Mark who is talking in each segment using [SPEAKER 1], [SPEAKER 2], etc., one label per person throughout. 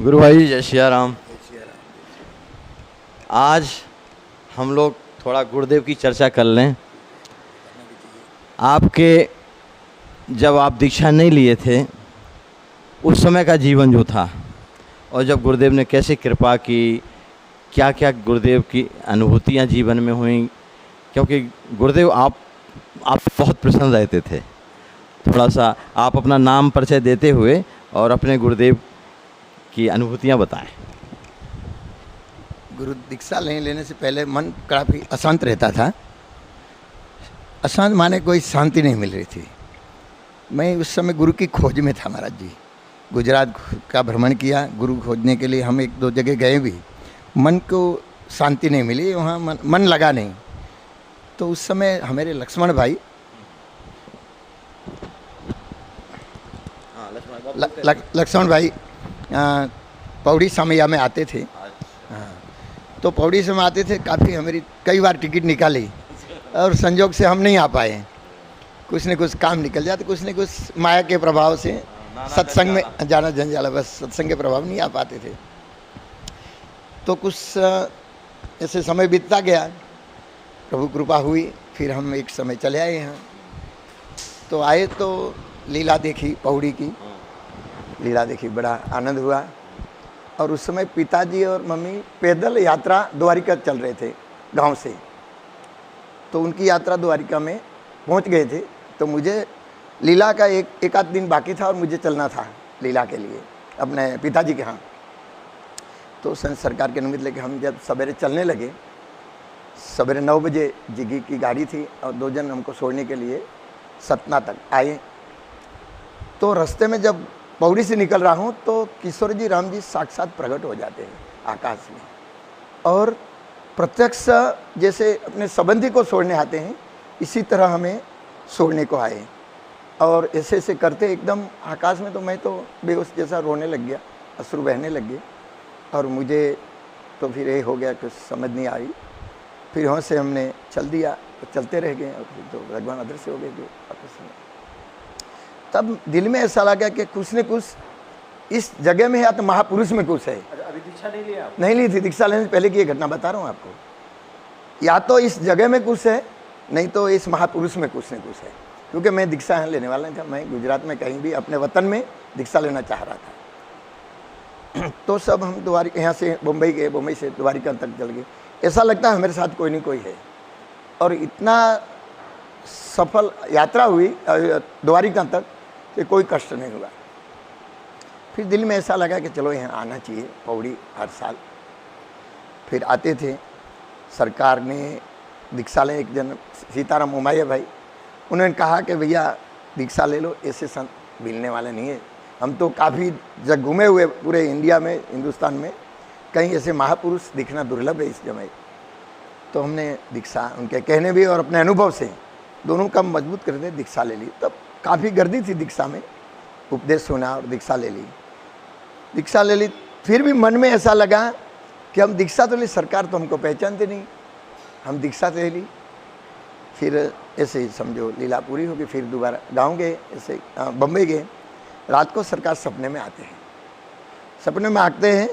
[SPEAKER 1] गुरु भाई जय सिया राम। आज हम लोग थोड़ा गुरुदेव की चर्चा कर लें। आपके जब आप दीक्षा नहीं लिए थे उस समय का जीवन जो था और जब गुरुदेव ने कैसे कृपा की, क्या क्या गुरुदेव की अनुभूतियाँ जीवन में हुई, क्योंकि गुरुदेव आप बहुत प्रसन्न रहते थे। थोड़ा सा आप अपना नाम परिचय देते हुए और अपने गुरुदेव की अनुभूतियाँ बताएं।
[SPEAKER 2] गुरु दीक्षा लेने से पहले मन काफ़ी अशांत रहता था। अशांत माने कोई शांति नहीं मिल रही थी। मैं उस समय गुरु की खोज में था महाराज जी। गुजरात का भ्रमण किया गुरु खोजने के लिए। हम एक दो जगह गए भी, मन को शांति नहीं मिली, वहाँ मन लगा नहीं। तो उस समय हमारे लक्ष्मण भाई लक्ष्मण भाई पौड़ी समैया में आते थे। हाँ, तो पौड़ी से में आते थे। काफ़ी हमारी कई बार टिकट निकाली और संजोग से हम नहीं आ पाए। कुछ न कुछ काम निकल जाते, कुछ न कुछ माया के प्रभाव से सत्संग में जाना जंजाला, बस सत्संग के प्रभाव नहीं आ पाते थे। तो कुछ ऐसे समय बीतता गया, प्रभु कृपा हुई, फिर हम एक समय चले आए यहाँ। तो आए तो लीला देखी, पौड़ी की लीला देखी, बड़ा आनंद हुआ। और उस समय पिताजी और मम्मी पैदल यात्रा द्वारिका चल रहे थे गांव से। तो उनकी यात्रा द्वारिका में पहुंच गए थे। तो मुझे लीला का एक आध दिन बाकी था और मुझे चलना था लीला के लिए अपने पिताजी के यहाँ। तो संत सरकार के निमित्त लेके हम जब सवेरे चलने लगे, सवेरे 9 बजे जिगी की गाड़ी थी और 2 जन हमको छोड़ने के लिए सतना तक आए। तो रास्ते में जब पौड़ी से निकल रहा हूँ तो किशोर जी राम जी साक्षात प्रकट हो जाते हैं आकाश में, और प्रत्यक्ष जैसे अपने संबंधी को छोड़ने आते हैं इसी तरह हमें छोड़ने को आए। और ऐसे ऐसे करते एकदम आकाश में, तो मैं तो बेहोश जैसा रोने लग गया, अश्रु बहने लग गए। और मुझे तो फिर ये हो गया, कुछ समझ नहीं आई। फिर वहाँ से हमने चल दिया, तो चलते रह गए और फिर तो भगवान अदृश्य हो गए जो आपस में। तब दिल में ऐसा लगा कि कुछ न कुछ इस जगह में है, या तो महापुरुष में कुछ है।
[SPEAKER 1] अभी दीक्षा नहीं लिया?
[SPEAKER 2] नहीं ली थी। दीक्षा लेने से पहले की ये घटना बता रहा हूँ आपको। या तो इस जगह में कुछ है, नहीं तो इस महापुरुष में कुछ न कुछ है। क्योंकि मैं दीक्षा यहाँ लेने वाला नहीं था। मैं गुजरात में कहीं भी अपने वतन में दीक्षा लेना चाह रहा था। तो सब हम द्वारिका, यहाँ से बम्बई गए, बम्बई से द्वारिका तक चल गए। ऐसा लगता है हमारे साथ कोई नहीं कोई है। और इतना सफल यात्रा हुई द्वारिका तक कि कोई कष्ट नहीं हुआ। फिर दिल में ऐसा लगा कि चलो यहाँ आना चाहिए, पौड़ी हर साल। फिर आते थे। सरकार ने दीक्षा ले, एक जन सीताराम उमाया भाई, उन्होंने कहा कि भैया दीक्षा ले लो, ऐसे संत मिलने वाले नहीं है। हम तो काफ़ी जब घूमे हुए पूरे इंडिया में, हिंदुस्तान में, कहीं ऐसे महापुरुष दिखना दुर्लभ है इस जगह। तो हमने दीक्षा उनके कहने भी और अपने अनुभव से दोनों का मजबूत करते दीक्षा ले ली। तब काफ़ी गर्दी थी दीक्षा में, उपदेश सुना और दीक्षा ले ली। दीक्षा ले ली, फिर भी मन में ऐसा लगा कि हम दीक्षा तो ली, सरकार तो हमको पहचानते नहीं, हम दीक्षा ले ली। फिर ऐसे ही समझो लीला पूरी होगी। फिर दोबारा गाँव गए, ऐसे बम्बई गए। रात को सरकार सपने में आते हैं। सपने में आते हैं,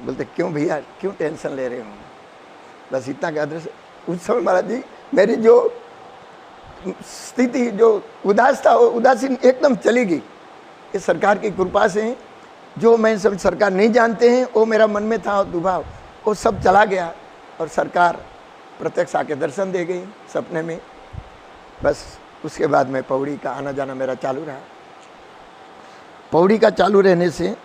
[SPEAKER 2] बोलते क्यों भैया, क्यों टेंशन ले रहे हो? बस इतना का अदृश्य। उस समय महाराज जी मेरी जो स्थिति, जो उदास था, वो उदासीन एकदम चली गई। इस सरकार की कृपा से जो मैं सब सरकार नहीं जानते हैं वो मेरा मन में था, दुभाव वो सब चला गया। और सरकार प्रत्यक्ष आके दर्शन दे गई सपने में। बस उसके बाद में पौड़ी का आना जाना मेरा चालू रहा। पौड़ी का चालू रहने से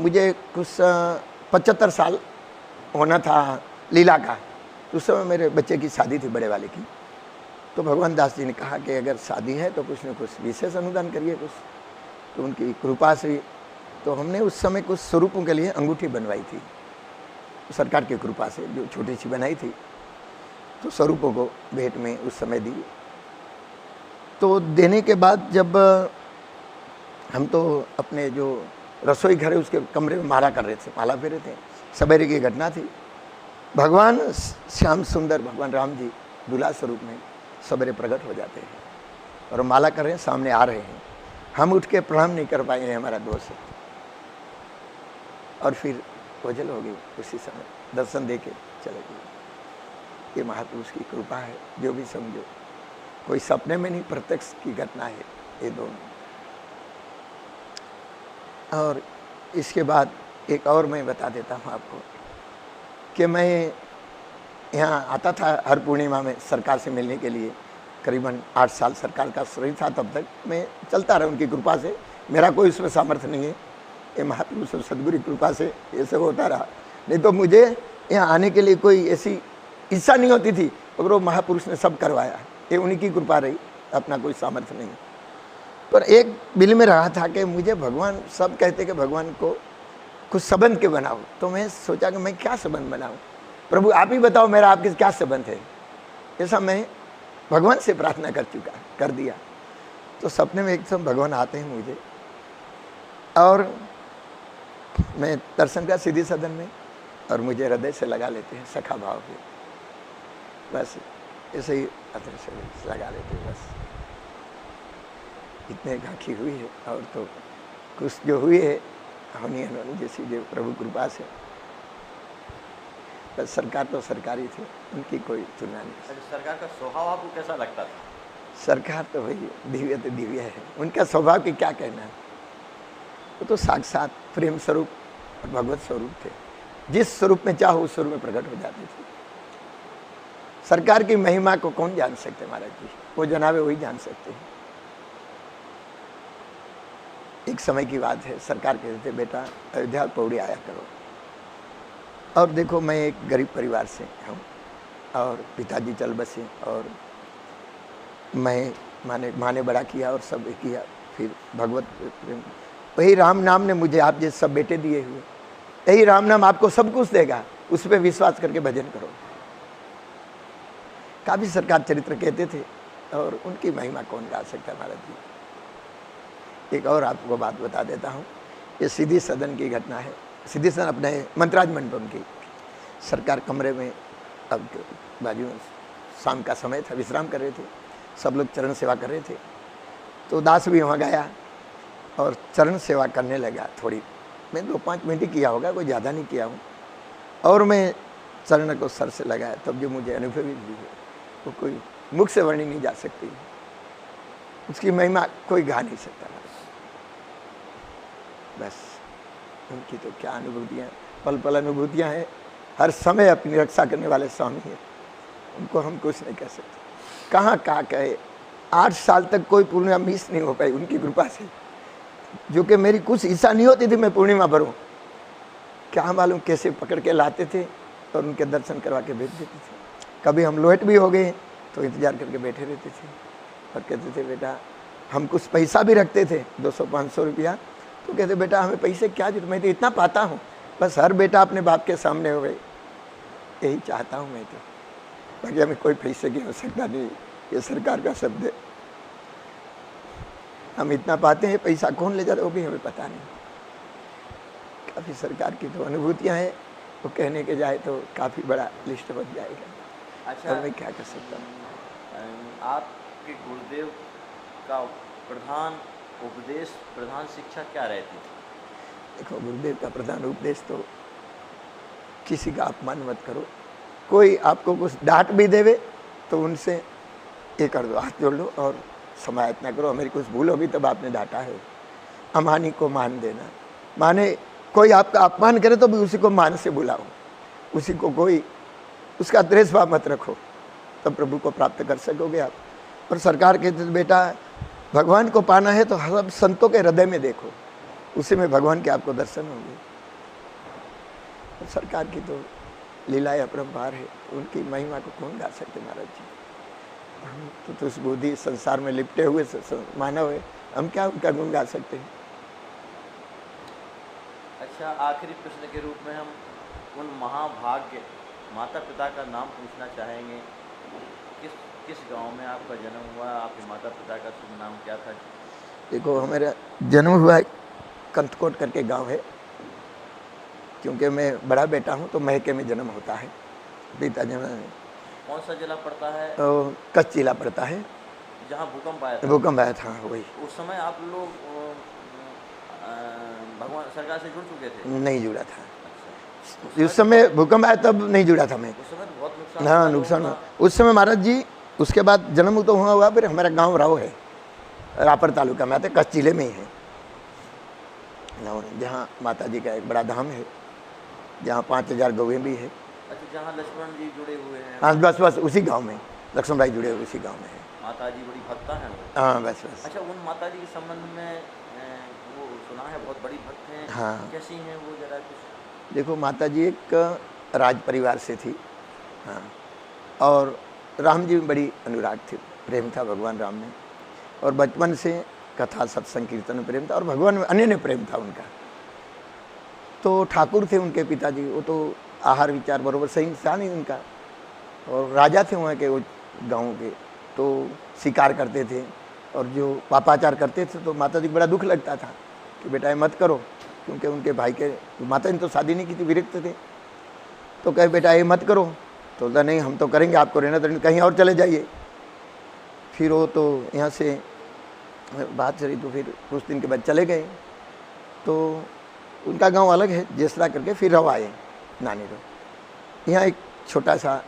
[SPEAKER 2] मुझे कुछ 75 साल होना था लीला का। उस समय मेरे बच्चे की शादी थी, बड़े वाले की। तो भगवान दास जी ने कहा कि अगर शादी है तो कुछ न कुछ विशेष अनुदान करिए कुछ। तो उनकी कृपा से तो हमने उस समय कुछ स्वरूपों के लिए अंगूठी बनवाई थी, सरकार की कृपा से जो छोटी सी बनाई थी। तो स्वरूपों को भेंट में उस समय दी। तो देने के बाद जब हम तो अपने जो रसोई घर है उसके कमरे में माला कर रहे थे, माला फेरे थे। सवेरे की घटना थी। भगवान श्याम सुंदर, भगवान राम जी दूल्हा स्वरूप में सवेरे प्रकट हो जाते हैं और माला कर रहे हैं, सामने आ रहे हैं। हम उठ के प्रणाम नहीं कर पाए हैं, हमारा दोष है। और फिर ओझल हो गई उसी समय, दर्शन दे के चले गए। ये महापुरुष की कृपा है, जो भी समझो, कोई सपने में नहीं, प्रत्यक्ष की घटना है ये दोनों। और इसके बाद एक और मैं बता देता हूँ आपको कि मैं यहाँ आता था हर पूर्णिमा में सरकार से मिलने के लिए। करीबन 8 साल सरकार का शरीर था, तब तक मैं चलता रहा उनकी कृपा से। मेरा कोई उसमें सामर्थ्य नहीं है, ये महापुरुष और सदगुरु की कृपा से ये सब होता रहा। नहीं तो मुझे यहाँ आने के लिए कोई ऐसी इच्छा नहीं होती थी, मगर वो महापुरुष ने सब करवाया, ये उन्हीं की कृपा रही, अपना कोई सामर्थ्य नहीं। पर एक दिल में रहा था कि मुझे भगवान, सब कहते कि भगवान को कुछ संबंध के बनाओ, तो मैं सोचा कि मैं क्या संबंध बनाऊं, प्रभु आप ही बताओ मेरा आपके क्या संबंध है। ऐसा मैं भगवान से प्रार्थना कर दिया। तो सपने में एकदम भगवान आते हैं मुझे, और मैं दर्शन का सीधी सदन में, और मुझे हृदय से लगा लेते हैं सखा भाव के, बस ऐसे ही हृदय से लगा लेते हैं। बस इतने गांठी हुई है, और तो कुछ जो हुई है होनी अनहोनी जैसी, जो प्रभु कृपा से। बस सरकार तो सरकारी थी, उनकी कोई तुलना नहीं।
[SPEAKER 1] सरकार का स्वभाव आपको कैसा लगता था?
[SPEAKER 2] सरकार तो वही दिव्य तो दिव्य है, उनका स्वभाव की क्या कहना है। वो तो साक्षात प्रेम स्वरूप और भगवत स्वरूप थे, जिस स्वरूप में चाहो उस स्वरूप में प्रकट हो जाते थे। सरकार की महिमा को कौन जान सकते महाराज जी, वो जनाबे वही जान सकते हैं। एक समय की बात है, सरकार कहते थे बेटा अयोध्या पौड़ी आया करो। और देखो मैं एक गरीब परिवार से हूँ, और पिताजी चल बसे, और मैं माँ ने बड़ा किया और सब किया। फिर भगवत प्रेम, वही राम नाम ने मुझे आप जैसे सब बेटे दिए हुए, यही राम नाम आपको सब कुछ देगा, उस पर विश्वास करके भजन करो। काफ़ी सरकार चरित्र कहते थे, और उनकी महिमा कौन गा सकता है महाराज जी। एक और आपको बात बता देता हूँ, ये सीधी सदन की घटना है। सीधी सदन अपने मंत्राज मंडपम की, सरकार कमरे में अब बाजू में शाम का समय था, विश्राम कर रहे थे, सब लोग चरण सेवा कर रहे थे। तो दास भी वहाँ गया और चरण सेवा करने लगा। थोड़ी मैं 2-5 मिनट ही किया होगा, कोई ज़्यादा नहीं किया हूँ। और मैं चरण को सर से लगाया, तब जो मुझे अनुभवी हुई है वो कोई मुख से वर्णन नहीं जा सकती, उसकी महिमा कोई गा नहीं सकता। बस उनकी तो क्या अनुभूतियाँ, पल पल अनुभूतियाँ हैं, हर समय अपनी रक्षा करने वाले स्वामी हैं, उनको हम कुछ नहीं कह सकते। कहाँ कहे, 8 साल तक कोई पूर्णिमा मिस नहीं हो पाई उनकी कृपा से, जो कि मेरी कुछ इच्छा नहीं होती थी मैं पूर्णिमा भरूं, क्या मालूम कैसे पकड़ के लाते थे और उनके दर्शन करवा के भेज देते थे। कभी हम लोट भी हो गए तो इंतजार करके बैठे रहते थे, और कहते थे बेटा, हम कुछ पैसा भी रखते थे 200-500 रुपया, तो कहते बेटा हमें पैसे क्या जरूरत, मैं तो इतना पाता हूँ, बस हर बेटा अपने बाप के सामने हो गए, यही चाहता हूँ मैं तो, बाकी हमें कोई पैसे की आवश्यकता नहीं। ये सरकार का शब्द है, हम इतना पाते हैं, पैसा कौन ले जाता है वो भी हमें पता नहीं। काफ़ी सरकार की तो अनुभूतियाँ हैं, वो कहने के जाए तो काफ़ी बड़ा लिस्ट बन जाएगा।
[SPEAKER 1] अच्छा,
[SPEAKER 2] और मैं क्या कर सकता हूँ।
[SPEAKER 1] आपके गुरुदेव का प्रधान उपदेश, प्रधान शिक्षा क्या रहती थी?
[SPEAKER 2] देखो, गुरुदेव का प्रधान उपदेश तो किसी का अपमान मत करो। कोई आपको कुछ डांट भी देवे तो उनसे ये कर दो, हाथ जोड़ लो और समायत ना करो, मेरी कुछ भूल होगी तब आपने डांटा है। अमानी को मान देना, माने कोई आपका अपमान करे तो भी उसी को मान से बुलाओ, उसी को कोई उसका द्वेष भाव मत रखो, तब प्रभु को प्राप्त कर सकोगे आप। और सरकार कहते थे बेटा भगवान को पाना है तो सब संतों के हृदय में देखो, उसी में भगवान के आपको दर्शन होंगे। और सरकार की तो लीलाएं अपरंपार है, उनकी महिमा को कौन गा सकते महाराज जी। हम तो तुस बुद्धि संसार में लिपटे हुए मानव है, हम क्या उनका गुण गा सकते हैं।
[SPEAKER 1] अच्छा, आखिरी प्रश्न के रूप में हम उन महाभाग्य माता पिता का नाम पूछना चाहेंगे। किस गांव में आपका जन्म हुआ, आपके माता पिता का शुभ नाम क्या था?
[SPEAKER 2] देखो, हमारा जन्म हुआ कंथकोट करके गांव है, क्योंकि मैं बड़ा बेटा हूं तो महके में जन्म होता है। पिता जन्म
[SPEAKER 1] कौन सा जिला पड़ता है?
[SPEAKER 2] तो कच्छ जिला पड़ता है,
[SPEAKER 1] जहाँ भूकंप आया था।
[SPEAKER 2] भूकंप आया था वही।
[SPEAKER 1] उस समय आप लोग भगवान भगवान सरकार से जुड़ चुके थे?
[SPEAKER 2] नहीं जुड़ा था। उस समय भूकंप आया तब नहीं जुड़ा था मैं।
[SPEAKER 1] उस समय तो बहुत नुकसान
[SPEAKER 2] हाँ
[SPEAKER 1] हुआ
[SPEAKER 2] नुकसान
[SPEAKER 1] लोगों
[SPEAKER 2] हुआ उस समय महाराज जी। उसके बाद जन्म तो हुआ फिर हमारा गांव राव है, रापर तालुका में आते, कच्छ जिले में ही है, जहाँ माता जी का एक बड़ा धाम है, जहाँ 5000 गौएं भी है।
[SPEAKER 1] का। अच्छा, जहाँ लक्ष्मण जी जुड़े हुए हैं।
[SPEAKER 2] हाँ बस बस उसी गांव में लक्ष्मण भाई जुड़े हुए उसी गांव में है।
[SPEAKER 1] माता जी बड़ी भक्ता हैं वो।
[SPEAKER 2] हाँ बस बस।
[SPEAKER 1] अच्छा, उन माता जी के संबंध में वो सुना है बहुत बड़ी भक्त हैं।
[SPEAKER 2] हाँ।
[SPEAKER 1] कैसी हैं वो, जरा कुछ?
[SPEAKER 2] देखो माता जी एक राज परिवार से थी। हाँ, और राम जी में बड़ी अनुराग थी, प्रेम था भगवान राम में, और बचपन से कथा सत्संग कीर्तन में प्रेम था, और भगवान में अन्य प्रेम था उनका। तो ठाकुर थे उनके पिताजी, वो तो आहार विचार बरोबर सही इंसान ही उनका, और राजा थे वहाँ के, वो गाँव के, तो शिकार करते थे और जो पापाचार करते थे। तो माता जी को बड़ा दुख लगता था कि बेटा ये मत करो, क्योंकि उनके भाई के, माता ने तो शादी नहीं की थी, विरक्त थे, तो कहे बेटा ये मत करो। तो बोला नहीं हम तो करेंगे, आपको रहना तो कहीं और चले जाइए। फिर वो तो यहाँ से बात चली, तो फिर कुछ दिन के बाद चले गए। तो उनका गांव अलग है जेसरा करके, फिर रव आए नानी रो। यहाँ एक छोटा सा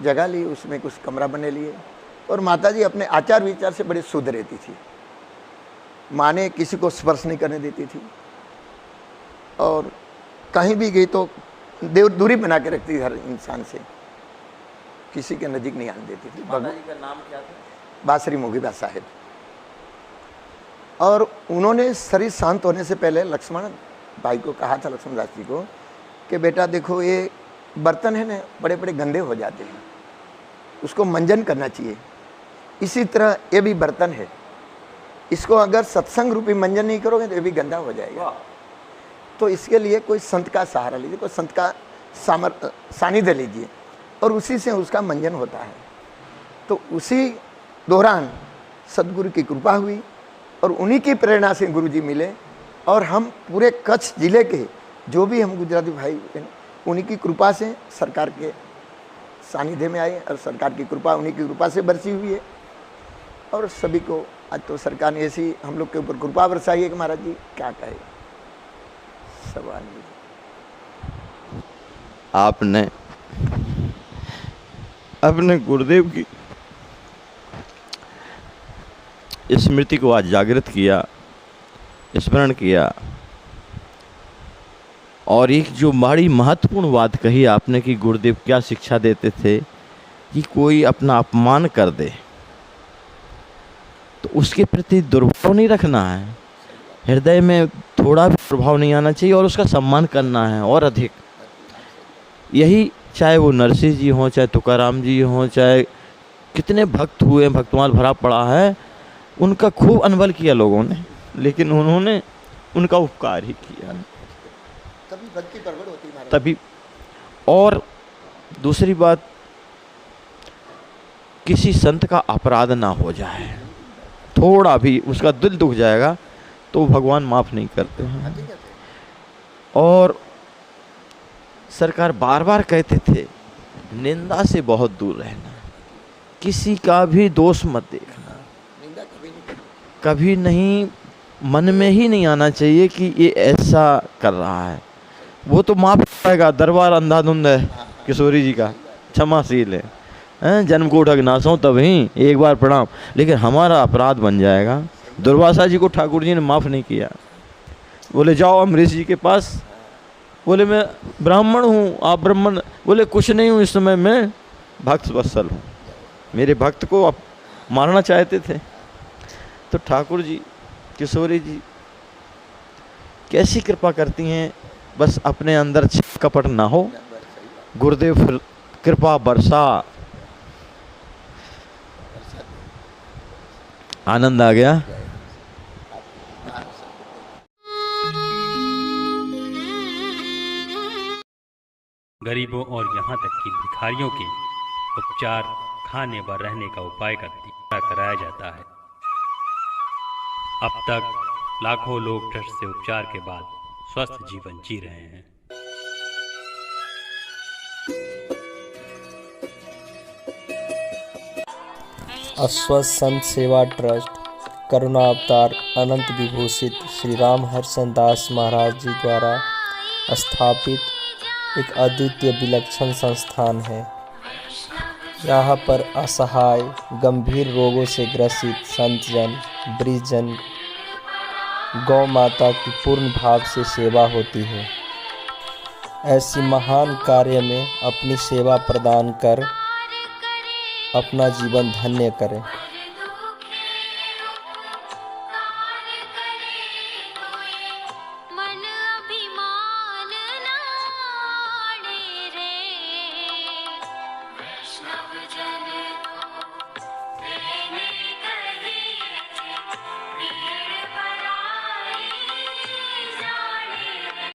[SPEAKER 2] जगह ली, उसमें कुछ कमरा बने लिए, और माता जी अपने आचार विचार से बड़े शुद्ध रहती थी। माँ ने किसी को स्पर्श नहीं करने देती थी, और कहीं भी गई तो दूरी बना के रखती थी हर इंसान से, किसी के नज़दीक नहीं आने देती थी।
[SPEAKER 1] माता जी का नाम क्या था?
[SPEAKER 2] बासरी मोगीबा साहिब। और उन्होंने शरीर शांत होने से पहले लक्ष्मण भाई को कहा था, लक्ष्मण दास जी को, कि बेटा देखो ये बर्तन है ना, बड़े बड़े गंदे हो जाते हैं, उसको मंजन करना चाहिए। इसी तरह ये भी बर्तन है, इसको अगर सत्संग रूपी मंजन नहीं करोगे तो ये भी गंदा हो जाएगा। तो इसके लिए कोई संत का सहारा लीजिए, कोई संत का सानिध्य लीजिए, और उसी से उसका मंजन होता है। तो उसी दौरान सदगुरु की कृपा हुई, और उन्हीं की प्रेरणा से गुरु जी मिले, और हम पूरे कच्छ जिले के जो भी हम गुजराती भाई, उन्हीं की कृपा से सरकार के सानिध्य में आए, और सरकार की कृपा उन्हीं की कृपा से बरसी हुई है। और सभी को आज तो सरकार ने ऐसी हम लोग के ऊपर कृपा बरसाई है कि महाराज जी क्या कहे, सवाल नहीं।
[SPEAKER 1] आपने अपने गुरुदेव की स्मृति को आज जागृत किया, स्मरण किया, और एक जो बड़ी महत्वपूर्ण बात कही आपने कि गुरुदेव क्या शिक्षा देते थे कि कोई अपना अपमान कर दे तो उसके प्रति दुर्भाव नहीं रखना है, हृदय में थोड़ा भी प्रभाव नहीं आना चाहिए, और उसका सम्मान करना है और अधिक। यही चाहे वो नरसिंह जी हों, चाहे तुकाराम जी हों, चाहे कितने भक्त हुए, भक्तमाल भरा पड़ा है, उनका खूब अनबल किया लोगों ने, लेकिन उन्होंने उनका उपकार ही किया,
[SPEAKER 2] तभी भक्ति प्रकट होती है
[SPEAKER 1] तभी। और दूसरी बात, किसी संत का अपराध ना हो जाए, थोड़ा भी उसका दिल दुख जाएगा तो भगवान माफ़ नहीं करते हैं। और सरकार बार बार कहते थे निंदा से बहुत दूर रहना, किसी का भी दोष मत देखना, कभी नहीं, मन में ही नहीं आना चाहिए कि ये ऐसा कर रहा है। वो तो माफ करेगा, दरबार अंधाधुंध है किशोरी जी का, क्षमाशील है, जन्म को उठक नासों तभी एक बार प्रणाम, लेकिन हमारा अपराध बन जाएगा। दुर्वासा जी को ठाकुर जी ने माफ़ नहीं किया, बोले जाओ अमरीश जी के पास, बोले मैं ब्राह्मण हूँ, आप ब्राह्मण, बोले कुछ नहीं हूँ, इस समय मैं भक्त वत्सल हूँ, मेरे भक्त को आप मारना चाहते थे। तो ठाकुर जी, किशोरी जी कैसी कृपा करती हैं, बस अपने अंदर कपट ना हो, गुरुदेव फिर कृपा बरसा, आनंद आ गया।
[SPEAKER 3] गरीबों और यहाँ तक कि भिखारियों के उपचार, खाने व रहने का उपाय कराया जाता है। अब तक लाखों लोग ट्रस्ट से उपचार के बाद स्वस्थ जीवन जी रहे हैं।
[SPEAKER 4] अस्वस्थ संत सेवा ट्रस्ट करुणावतार अनंत विभूषित श्री राम हर्षण दास महाराज जी द्वारा स्थापित एक अद्वितीय विलक्षण संस्थान है। यहाँ पर असहाय गंभीर रोगों से ग्रसित संतजन वृद्धजन गौ माता की पूर्ण भाव से सेवा होती है। ऐसी महान कार्य में अपनी सेवा प्रदान कर अपना जीवन धन्य करें।